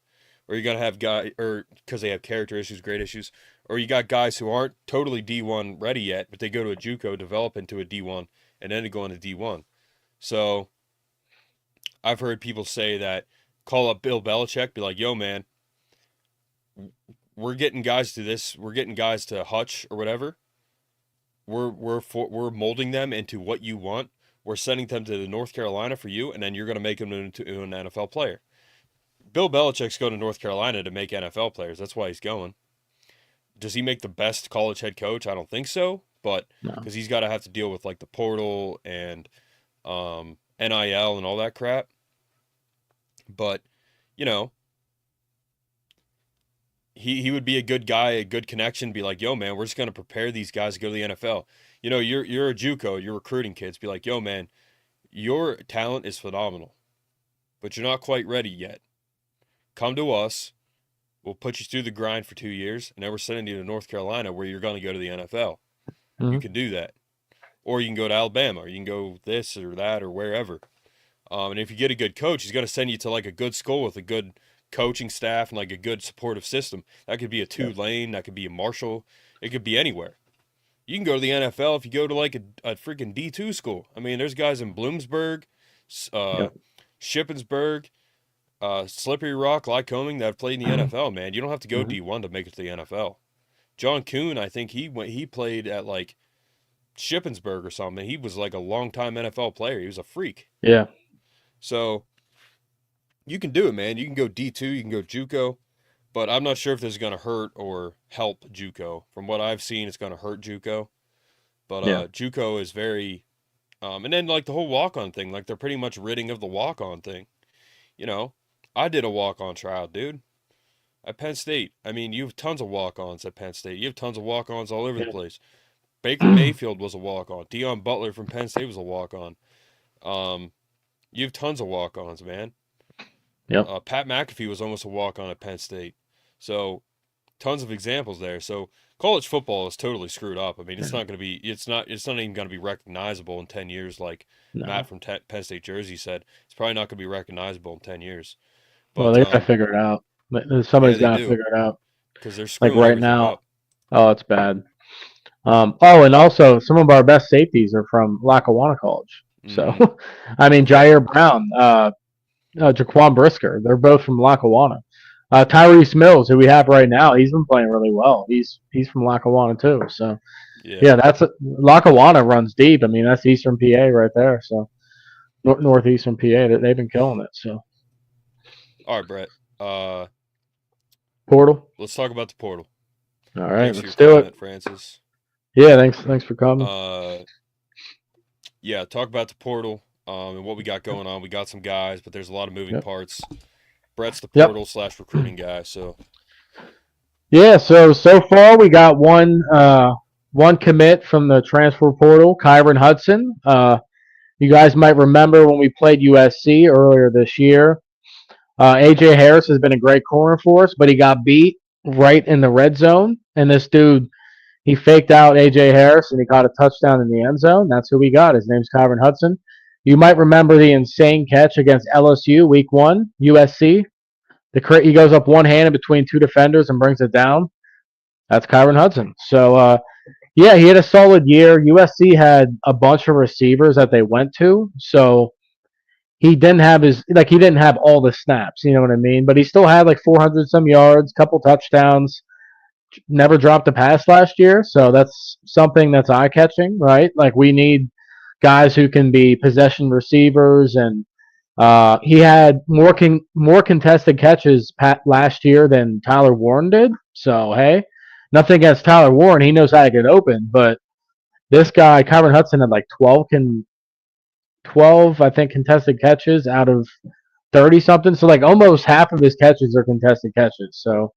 [SPEAKER 2] or you're going to have guys, or because they have character issues, grade issues, or you got guys who aren't totally D1 ready yet, but they go to a JUCO, develop into a D1, and then go into D1. So I've heard people say that, call up Bill Belichick, be like, yo, man, we're getting guys to this. We're getting guys to Hutch or whatever. We're molding them into what you want. We're sending them to North Carolina for you, and then you're going to make them into an NFL player. Bill Belichick's going to North Carolina to make NFL players. That's why he's going. Does he make the best college head coach? I don't think so, but because he's got to have to deal with like the portal and NIL and all that crap. But, you know, he would be a good guy, a good connection, be like, yo, man, we're just going to prepare these guys to go to the NFL. You know, you're a JUCO, you're recruiting kids. Be like, yo, man, your talent is phenomenal, but you're not quite ready yet. Come to us. We'll put you through the grind for 2 years, and then we're sending you to North Carolina where you're going to go to the NFL. Mm-hmm. You can do that. Or you can go to Alabama, or you can go this or that or wherever. And if you get a good coach, he's going to send you to like a good school with a good coaching staff and like a good supportive system. That could be a Tulane, that could be a Marshall, it could be anywhere. You can go to the NFL if you go to like a freaking D2 school. I mean, there's guys in Bloomsburg, Shippensburg, Slippery Rock, Lycoming that have played in the NFL, man. You don't have to go D1 to make it to the NFL. John Kuhn, I think he played at like Shippensburg or something. He was like a long-time NFL player. He was a freak.
[SPEAKER 3] Yeah.
[SPEAKER 2] So you can do it, man. You can go D2, you can go JUCO, but I'm not sure if this is going to hurt or help JUCO. From what I've seen, it's going to hurt JUCO. But JUCO is very and then like the whole walk-on thing, like they're pretty much ridding of the walk-on thing. You know, I did a walk-on trial, dude, at Penn State. I mean, you have tons of walk-ons at Penn State. You have tons of walk-ons all over the place. Baker Mayfield was a walk-on. Deion Butler from Penn State was a walk-on. You have tons of walk-ons, man.
[SPEAKER 3] Yep.
[SPEAKER 2] Pat McAfee was almost a walk-on at Penn State. So, tons of examples there. So, college football is totally screwed up. I mean, it's not going to be. It's not even going to be recognizable in 10 years, like Matt from Penn State Jersey said. It's probably not going to be recognizable in 10 years. But,
[SPEAKER 3] well, they got to figure it out. Somebody's got to figure it out.
[SPEAKER 2] Because they're screwing
[SPEAKER 3] like right now.
[SPEAKER 2] Up.
[SPEAKER 3] Oh, it's bad. And also some of our best safeties are from Lackawanna College. So, I mean, Jair Brown, Jaquan Brisker, they're both from Lackawanna. Tyrese Mills, who we have right now, he's been playing really well. He's from Lackawanna too. So, yeah, Lackawanna runs deep. I mean, that's Eastern PA right there. So, Northeastern PA. They've been killing it. So
[SPEAKER 2] All right, Brett.
[SPEAKER 3] portal.
[SPEAKER 2] Let's talk about the portal.
[SPEAKER 3] All right,
[SPEAKER 2] Thanks for
[SPEAKER 3] let's
[SPEAKER 2] your
[SPEAKER 3] do
[SPEAKER 2] comment,
[SPEAKER 3] it.
[SPEAKER 2] Francis.
[SPEAKER 3] Yeah, thanks for coming.
[SPEAKER 2] Yeah, talk about the portal and what we got going on. We got some guys, but there's a lot of moving parts. Brett's the portal / recruiting guy, so.
[SPEAKER 3] Yeah, so far we got one commit from the transfer portal, Kyron Hudson. You guys might remember when we played USC earlier this year. AJ Harris has been a great corner for us, but he got beat right in the red zone, and this dude, he faked out AJ Harris and he caught a touchdown in the end zone. That's who we got. His name's Kyron Hudson. You might remember the insane catch against LSU week 1, USC. He goes up one-handed between two defenders and brings it down. That's Kyron Hudson. So, yeah, he had a solid year. USC had a bunch of receivers that they went to, so he didn't have he didn't have all the snaps, you know what I mean? But he still had like 400 some yards, couple touchdowns. Never dropped a pass last year, so that's something that's eye-catching, right? Like we need guys who can be possession receivers, and he had more contested catches last year than Tyler Warren did. So hey, nothing against Tyler Warren, he knows how to get open, but this guy Kyron Hudson had like 12 I think contested catches out of 30 something. So like almost half of his catches are contested catches. So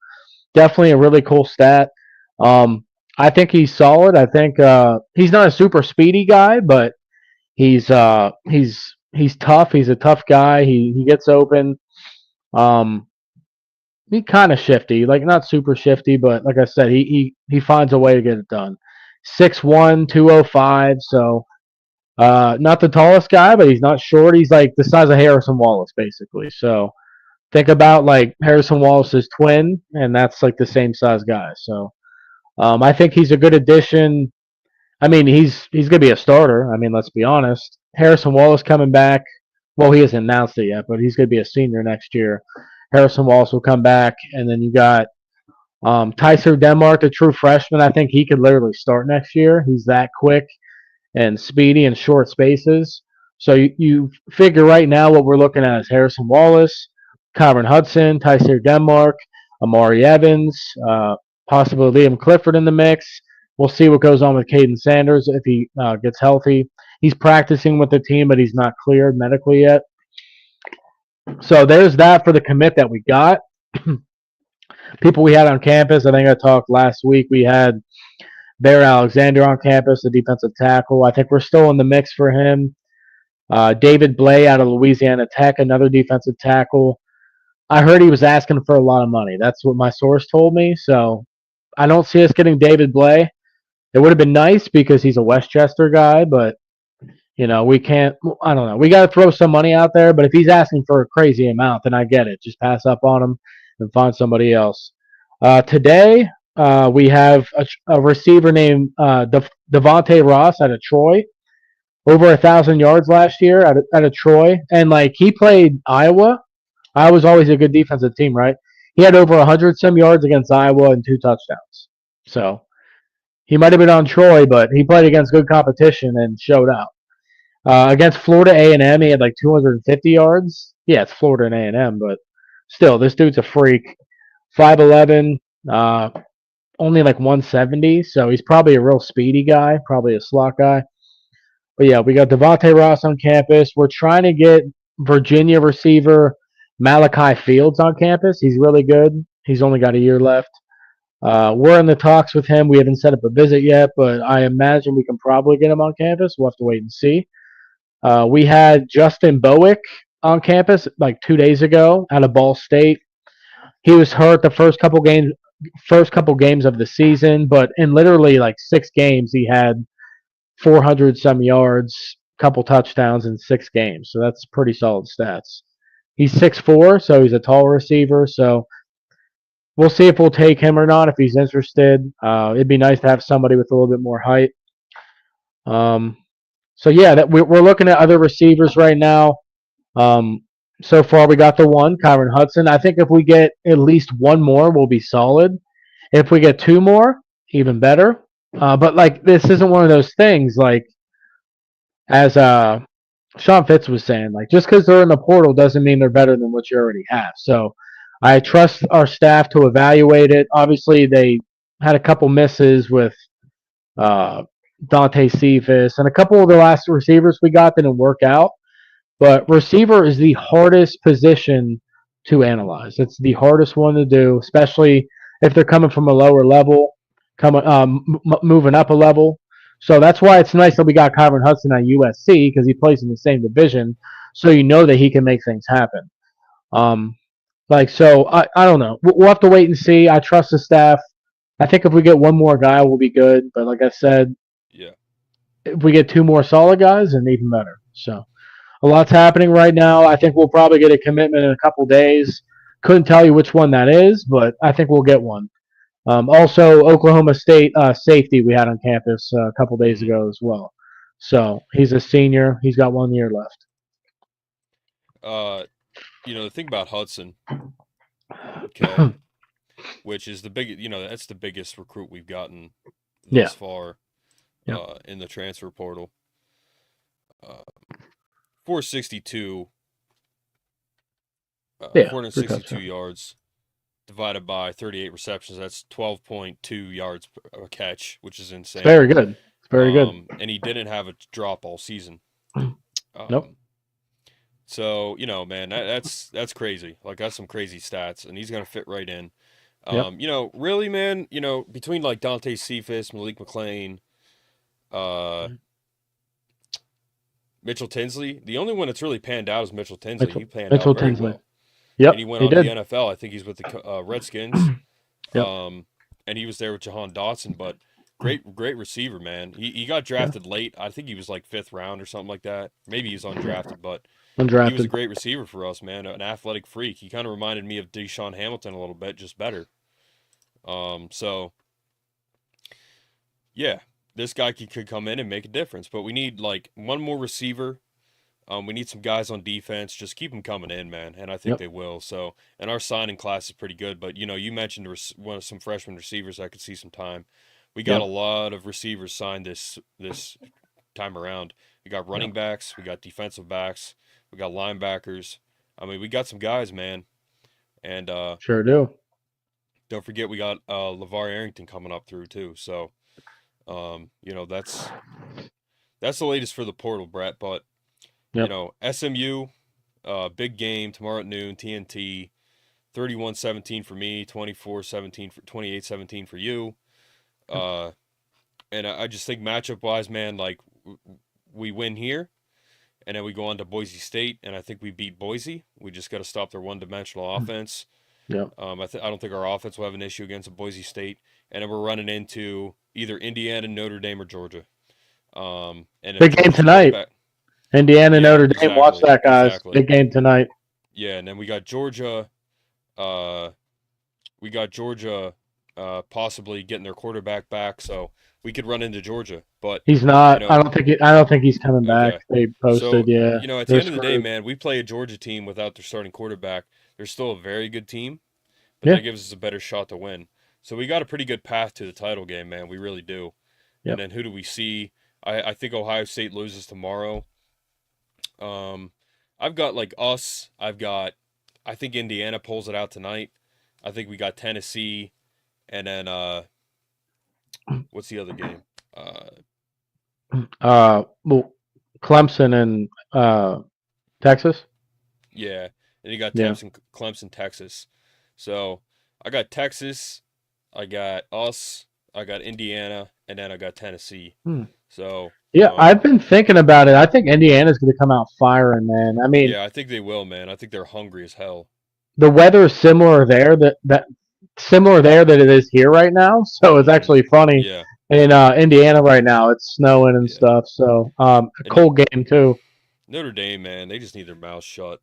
[SPEAKER 3] definitely a really cool stat. I think he's solid. I think he's not a super speedy guy, but he's tough. He's a tough guy. He gets open. He kind of shifty, like not super shifty, but like I said, he finds a way to get it done. 6'1", 205. So not the tallest guy, but he's not short. He's like the size of Harrison Wallace, basically. So think about like Harrison Wallace's twin, and that's like the same size guy. So I think he's a good addition. I mean, he's going to be a starter. I mean, let's be honest. Harrison Wallace coming back. Well, he hasn't announced it yet, but he's going to be a senior next year. Harrison Wallace will come back, and then you got Tyser Denmark, the true freshman. I think he could literally start next year. He's that quick and speedy in short spaces. So you figure right now what we're looking at is Harrison Wallace, Kyron Hudson, Tyser Denmark, Amari Evans, possibly Liam Clifford in the mix. We'll see what goes on with Caden Sanders if he gets healthy. He's practicing with the team, but he's not cleared medically yet. So there's that for the commit that we got. People we had on campus, I think I talked last week, we had Bear Alexander on campus, the defensive tackle. I think we're still in the mix for him. David Blay out of Louisiana Tech, another defensive tackle. I heard he was asking for a lot of money. That's what my source told me. So I don't see us getting David Blay. It would have been nice because he's a Westchester guy, but you know, we can't. I don't know. We got to throw some money out there. But if he's asking for a crazy amount, then I get it. Just pass up on him and find somebody else. Today we have a receiver named Devontae Ross out of Troy. Over 1,000 yards last year out of Troy, and like he played Iowa. Iowa's always a good defensive team, right? He had over 100 some yards against Iowa and 2 touchdowns. So he might have been on Troy, but he played against good competition and showed out. Against Florida A&M, he had like 250 yards. Yeah, it's Florida and A&M, but still, this dude's a freak. 5'11", only like 170, so he's probably a real speedy guy, probably a slot guy. But yeah, we got Devontae Ross on campus. We're trying to get Virginia receiver Malachi Fields on campus. He's really good. He's only got a year left. We're in the talks with him. We haven't set up a visit yet, but I imagine we can probably get him on campus. We'll have to wait and see. We had Justin Bowick on campus like 2 days ago out of Ball State. He was hurt the first couple games of the season, but in literally like 6 games, he had 400 some yards, couple touchdowns in 6 games. So that's pretty solid stats. He's 6'4", so he's a tall receiver. So we'll see if we'll take him or not if he's interested. It'd be nice to have somebody with a little bit more height. So yeah, we're looking at other receivers right now. So far we got the one, Kyron Hudson. I think if we get at least one more, we'll be solid. If we get 2 more, even better. But like this isn't one of those things like as Sean Fitz was saying, like, just because they're in the portal doesn't mean they're better than what you already have. So I trust our staff to evaluate it. Obviously, they had a couple misses with uh, Dante Cephas and a couple of the last receivers we got didn't work out. But receiver is the hardest position to analyze. It's the hardest one to do, especially if they're coming from a lower level, moving up a level. So that's why it's nice that we got Kyron Hudson at USC because he plays in the same division, so you know that he can make things happen. I don't know. We'll have to wait and see. I trust the staff. I think if we get one more guy, we'll be good. But like I said,
[SPEAKER 2] Yeah.
[SPEAKER 3] if we get two more solid guys, then even better. So a lot's happening right now. I think we'll probably get a commitment in a couple days. Couldn't tell you which one that is, but I think we'll get one. Also, Oklahoma State safety we had on campus a couple days ago as well. So he's a senior. He's got 1 year left.
[SPEAKER 2] The thing about Hudson, okay, which is that's the biggest recruit we've gotten thus far in the transfer portal. 462 yards divided by 38 receptions. That's 12.2 yards a catch, which is insane.
[SPEAKER 3] It's very good. It's very good.
[SPEAKER 2] And he didn't have a drop all season.
[SPEAKER 3] Nope.
[SPEAKER 2] So, man, that's crazy. Like, that's some crazy stats, and he's going to fit right in. Really, man, between, like, Dante Cephas, Malik McClain, Mitchell Tinsley, the only one that's really panned out is Mitchell Tinsley. He panned out very well.
[SPEAKER 3] Yep,
[SPEAKER 2] and he went on to the NFL. I think he's with the Redskins. And he was there with Jahan Dotson, but great receiver, man. He got drafted late. I think he was like 5th round or something like that. Maybe he's undrafted, but he was a great receiver for us, man. An athletic freak. He kind of reminded me of Deshaun Hamilton a little bit, just better. This guy could come in and make a difference, but we need like one more receiver. We need some guys on defense. Just keep them coming in, man, and I think they will. So, and our signing class is pretty good. But you mentioned some freshman receivers that could see some time. We got a lot of receivers signed this time around. We got running backs, we got defensive backs, we got linebackers. I mean, we got some guys, man. And
[SPEAKER 3] sure do.
[SPEAKER 2] Don't forget we got LeVar Arrington coming up through too. So, that's the latest for the portal, Brett. But SMU, big game tomorrow at noon, TNT, 31-17 for me, 28-17 for you. And I just think matchup-wise, man, like, we win here, and then we go on to Boise State, and I think we beat Boise. We just got to stop their one-dimensional offense. I don't think our offense will have an issue against Boise State, and then we're running into either Indiana, Notre Dame, or Georgia.
[SPEAKER 3] Big game tonight. Indiana, Notre Dame. Exactly, watch that, guys. Exactly. Big game tonight.
[SPEAKER 2] Yeah, and then we got Georgia. Possibly getting their quarterback back, so we could run into Georgia. But
[SPEAKER 3] he's not. I don't think he's coming back. They posted.
[SPEAKER 2] At the end of the day, man, we play a Georgia team without their starting quarterback. They're still a very good team, but that gives us a better shot to win. So we got a pretty good path to the title game, man. We really do. And then who do we see? I think Ohio State loses tomorrow. I've got like us. I think Indiana pulls it out tonight. I think we got Tennessee, and then what's the other game?
[SPEAKER 3] Clemson and Texas.
[SPEAKER 2] Yeah, and you got Clemson, Texas. So I got Texas, I got us, I got Indiana, and then I got Tennessee. So
[SPEAKER 3] I've been thinking about it. I think Indiana's going to come out firing, man. I mean,
[SPEAKER 2] I think they will, man. I think they're hungry as hell.
[SPEAKER 3] The weather is similar there that it is here right now. So it's actually funny.
[SPEAKER 2] Yeah.
[SPEAKER 3] In Indiana right now, it's snowing and stuff. So a cold game too.
[SPEAKER 2] Notre Dame, man, they just need their mouths shut.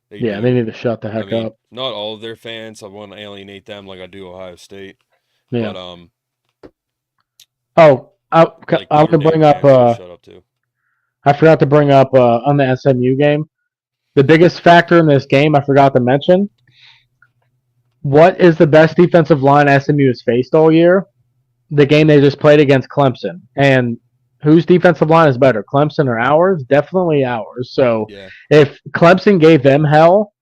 [SPEAKER 3] They need to shut the heck up.
[SPEAKER 2] Not all of their fans. I want to alienate them like I do Ohio State.
[SPEAKER 3] Yeah.
[SPEAKER 2] But
[SPEAKER 3] I want to bring up.
[SPEAKER 2] Shut up too.
[SPEAKER 3] I forgot to bring up on the SMU game. The biggest factor in this game, I forgot to mention. What is the best defensive line SMU has faced all year? The game they just played against Clemson, and whose defensive line is better, Clemson or ours? Definitely ours. So
[SPEAKER 2] Yeah.
[SPEAKER 3] if Clemson gave them hell,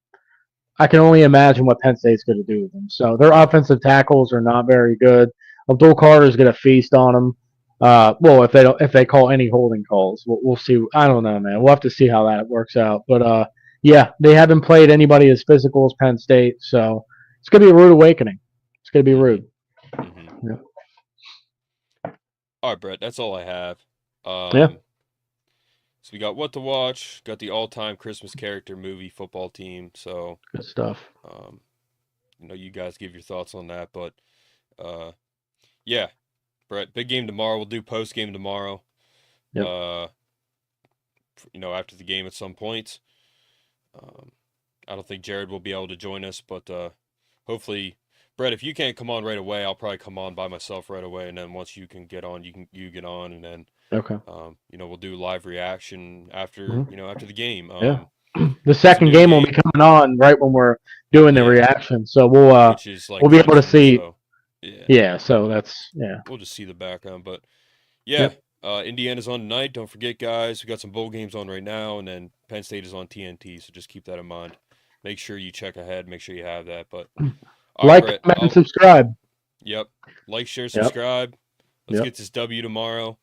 [SPEAKER 3] I can only imagine what Penn State's going to do with them. So their offensive tackles are not very good. Abdul Carter's going to feast on them. Well, if they call any holding calls, we'll see. I don't know, man. We'll have to see how that works out. But yeah, they haven't played anybody as physical as Penn State, so it's going to be a rude awakening. It's going to be rude.
[SPEAKER 2] Mm-hmm.
[SPEAKER 3] Yeah.
[SPEAKER 2] All right, Brett, that's all I have.
[SPEAKER 3] Yeah.
[SPEAKER 2] So we got what to watch, got the all-time Christmas character movie football team. So
[SPEAKER 3] Good stuff.
[SPEAKER 2] you guys give your thoughts on that, but yeah, Brett, big game tomorrow. We'll do post game tomorrow.
[SPEAKER 3] Yep.
[SPEAKER 2] After the game at some point. I don't think Jared will be able to join us, but hopefully, Brett, if you can't come on right away, I'll probably come on by myself right away, and then once you can get on, you get on, and then
[SPEAKER 3] Okay.
[SPEAKER 2] we'll do live reaction after after the game.
[SPEAKER 3] Yeah. The second game will be coming on right when we're doing the reaction, so
[SPEAKER 2] which is like
[SPEAKER 3] we'll be able to see.
[SPEAKER 2] So,
[SPEAKER 3] so that's
[SPEAKER 2] we'll just see the background, but yeah. Indiana's on tonight. Don't forget, guys. We got some bowl games on right now, and then Penn State is on TNT. So just keep that in mind. Make sure you check ahead. Make sure you have that. But
[SPEAKER 3] like, comment, and subscribe.
[SPEAKER 2] Yep. Like, share, subscribe. Let's
[SPEAKER 3] Yep.
[SPEAKER 2] get this W tomorrow.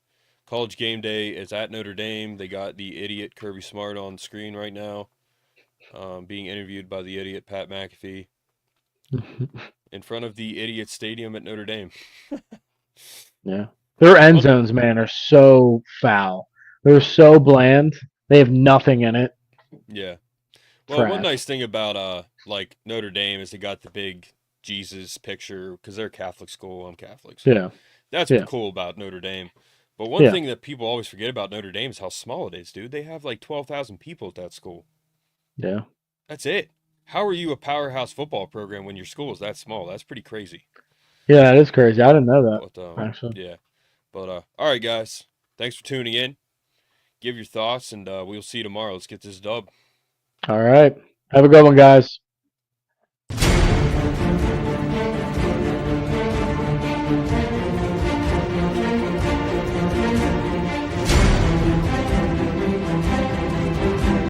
[SPEAKER 2] College game day is at Notre Dame. They got the idiot Kirby Smart on the screen right now, being interviewed by the idiot Pat McAfee in front of the idiot stadium at Notre Dame.
[SPEAKER 3] Yeah. Their end zones, man, are so foul. They're so bland. They have nothing in it.
[SPEAKER 2] Yeah. Well,
[SPEAKER 3] Trash.
[SPEAKER 2] one nice thing about Notre Dame is they got the big Jesus picture because they're a Catholic school. I'm Catholic. So that's cool about Notre Dame. But one thing that people always forget about Notre Dame is how small it is, dude. They have like 12,000 people at that school.
[SPEAKER 3] Yeah.
[SPEAKER 2] That's it. How are you a powerhouse football program when your school is that small? That's pretty crazy.
[SPEAKER 3] Yeah, that is crazy. I didn't know that,
[SPEAKER 2] but,
[SPEAKER 3] actually.
[SPEAKER 2] Yeah. But, all right, guys. Thanks for tuning in. Give your thoughts, and we'll see you tomorrow. Let's get this dub.
[SPEAKER 3] All right. Have a good one, guys.